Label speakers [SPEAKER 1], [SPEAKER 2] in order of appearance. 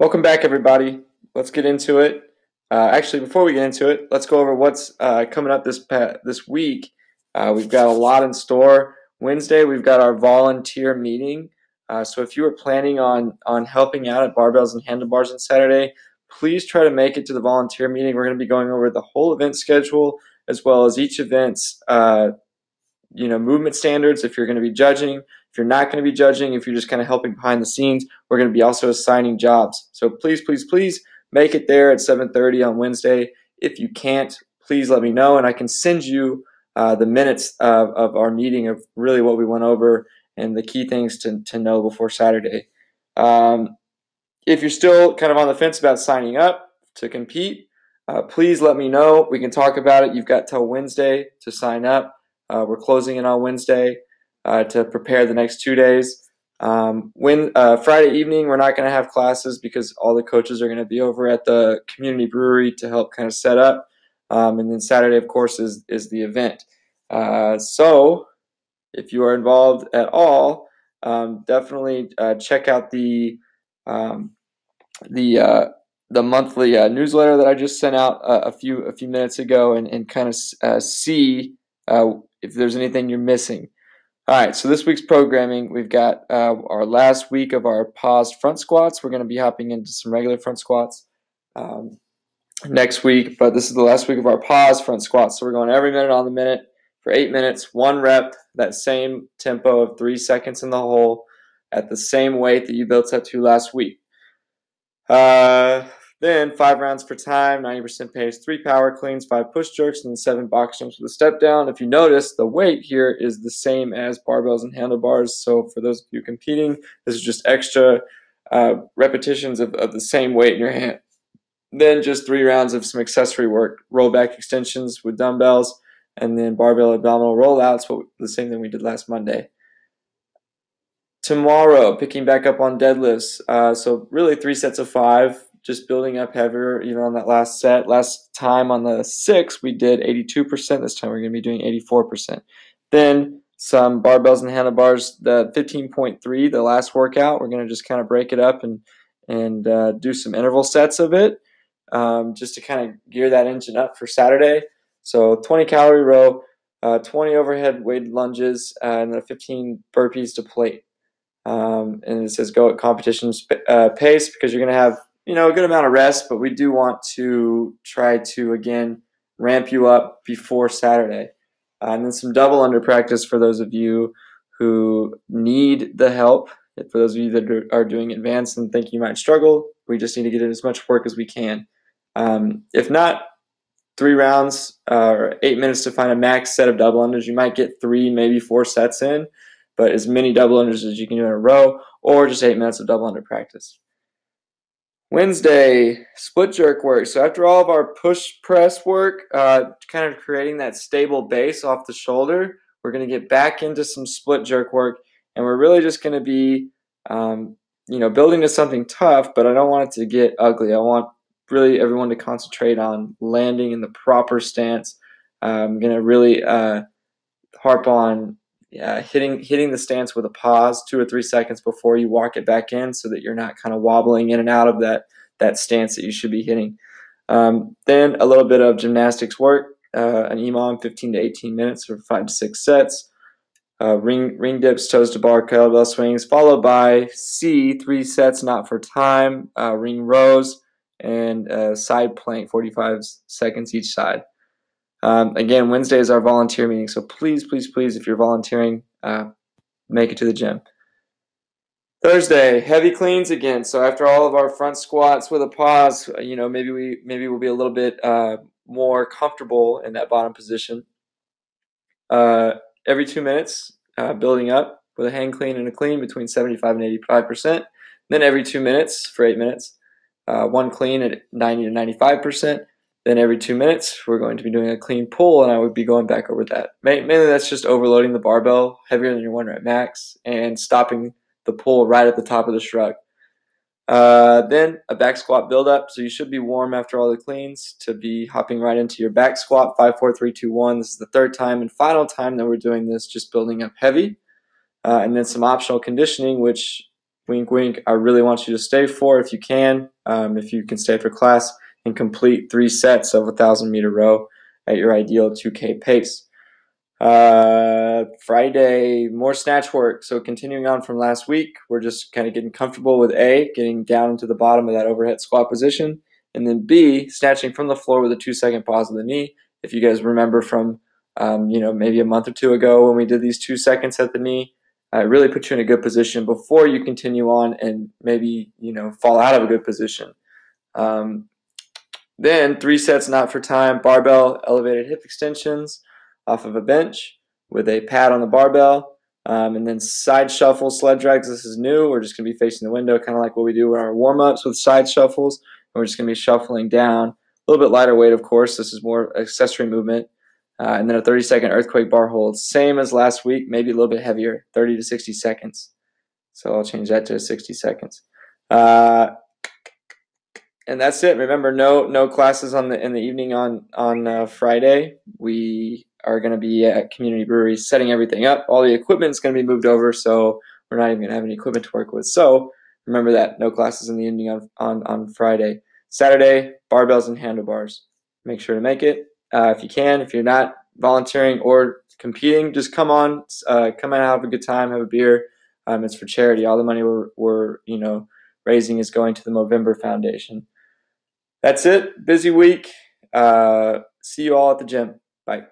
[SPEAKER 1] Welcome back, everybody. Let's get into it. Actually, before we get into it, let's go over what's coming up this week. We've got a lot in store. Wednesday, we've got our volunteer meeting. So if you are planning on helping out at Barbells and Handlebars on Saturday, please try to make it to the volunteer meeting. We're going to be going over the whole event schedule as well as each event's movement standards. If you're going to be judging, if you're not going to be judging, if you're just kind of helping behind the scenes, we're going to be also assigning jobs. So please, please, please make it there at 7:30 on Wednesday. If you can't, please let me know, and I can send you the minutes of our meeting of really what we went over and the key things to know before Saturday. If you're still kind of on the fence about signing up to compete, please let me know. We can talk about it. You've got till Wednesday to sign up. We're closing in on Wednesday to prepare the next 2 days. Friday evening, we're not going to have classes because all the coaches are going to be over at the community brewery to help kind of set up. And then Saturday, of course, is the event. So if you are involved at all, definitely check out the monthly newsletter that I just sent out a few minutes ago, and kind of see if there's anything you're missing. All right, so this week's programming, we've got our last week of our paused front squats. We're going to be hopping into some regular front squats next week, but this is the last week of our paused front squats. So we're going every minute on the minute for 8 minutes, 1 rep, that same tempo of 3 seconds in the hole at the same weight that you built up to last week. Then 5 rounds for time, 90% pace, 3 power cleans, 5 push jerks, and 7 box jumps with a step down. If you notice, the weight here is the same as barbells and handlebars. So for those of you competing, this is just extra repetitions of the same weight in your hand. Then just 3 rounds of some accessory work, roll back extensions with dumbbells, and then barbell abdominal rollouts, the same thing we did last Monday. Tomorrow, picking back up on deadlifts. So really 3 sets of 5. Just building up heavier, even on that last set. Last time on the 6, we did 82%. This time we're going to be doing 84%. Then some barbells and handlebars, the 15.3, the last workout. We're going to just kind of break it up and do some interval sets of it, just to kind of gear that engine up for Saturday. So 20 calorie row, 20 overhead weighted lunges, and then 15 burpees to plate. And it says go at competition pace because you're going to have a good amount of rest, but we do want to try to, again, ramp you up before Saturday. And then some double under practice for those of you who need the help. For those of you that are doing advanced and think you might struggle, we just need to get in as much work as we can. If not, 3 rounds or 8 minutes to find a max set of double unders. You might get 3, maybe 4 sets in, but as many double unders as you can do in a row, or just 8 minutes of double under practice. Wednesday, split jerk work. So after all of our push press work, kind of creating that stable base off the shoulder, we're going to get back into some split jerk work, and we're really just going to be, building to something tough, but I don't want it to get ugly. I want really everyone to concentrate on landing in the proper stance. I'm going to really harp on hitting the stance with a pause 2 or 3 seconds before you walk it back in, so that you're not kind of wobbling in and out of that stance that you should be hitting. Then a little bit of gymnastics work, an EMOM 15 to 18 minutes for 5 to 6 sets. Ring dips, toes to bar, kettlebell swings, followed by 3 sets not for time, ring rows, and side plank, 45 seconds each side. Again, Wednesday is our volunteer meeting, so please, please, please, if you're volunteering, make it to the gym. Thursday, heavy cleans again. So after all of our front squats with a pause, maybe we'll be a little bit more comfortable in that bottom position. Every 2 minutes, building up with a hang clean and a clean between 75 and 85%. Then every 2 minutes for 8 minutes, 1 clean at 90 to 95%. Then every 2 minutes, we're going to be doing a clean pull, and I would be going back over that. Mainly that's just overloading the barbell heavier than your 1 rep max and stopping the pull right at the top of the shrug. Then a back squat build-up. So you should be warm after all the cleans to be hopping right into your back squat, 5, 4, 3, 2, 1. This is the 3rd time and final time that we're doing this, just building up heavy. And then some optional conditioning, which wink, wink, I really want you to stay for if you can. If you can stay for class and complete 3 sets of a 1,000-meter row at your ideal 2K pace. Friday, more snatch work. So continuing on from last week, we're just kind of getting comfortable with A, getting down into the bottom of that overhead squat position, and then B, snatching from the floor with a 2-second pause of the knee. If you guys remember from, maybe a month or two ago when we did these 2 seconds at the knee, really put you in a good position before you continue on and maybe, fall out of a good position. Then 3 sets not for time, barbell elevated hip extensions off of a bench with a pad on the barbell, and then side shuffle sled drags. This is new. We're just going to be facing the window, kind of like what we do in our warm-ups with side shuffles. And we're just going to be shuffling down, a little bit lighter weight, of course. This is more accessory movement. And then a 30-second earthquake bar hold. Same as last week, maybe a little bit heavier, 30 to 60 seconds. So I'll change that to 60 seconds. And that's it. Remember, no classes in the evening on Friday. We are going to be at Community Brewery setting everything up. All the equipment's going to be moved over, so we're not even going to have any equipment to work with. So remember that. No classes in the evening on Friday. Saturday, barbells and handlebars. Make sure to make it. If you can. If you're not volunteering or competing, just come on and have a good time, have a beer. It's for charity. All the money we're raising is going to the Movember Foundation. That's it. Busy week. See you all at the gym. Bye.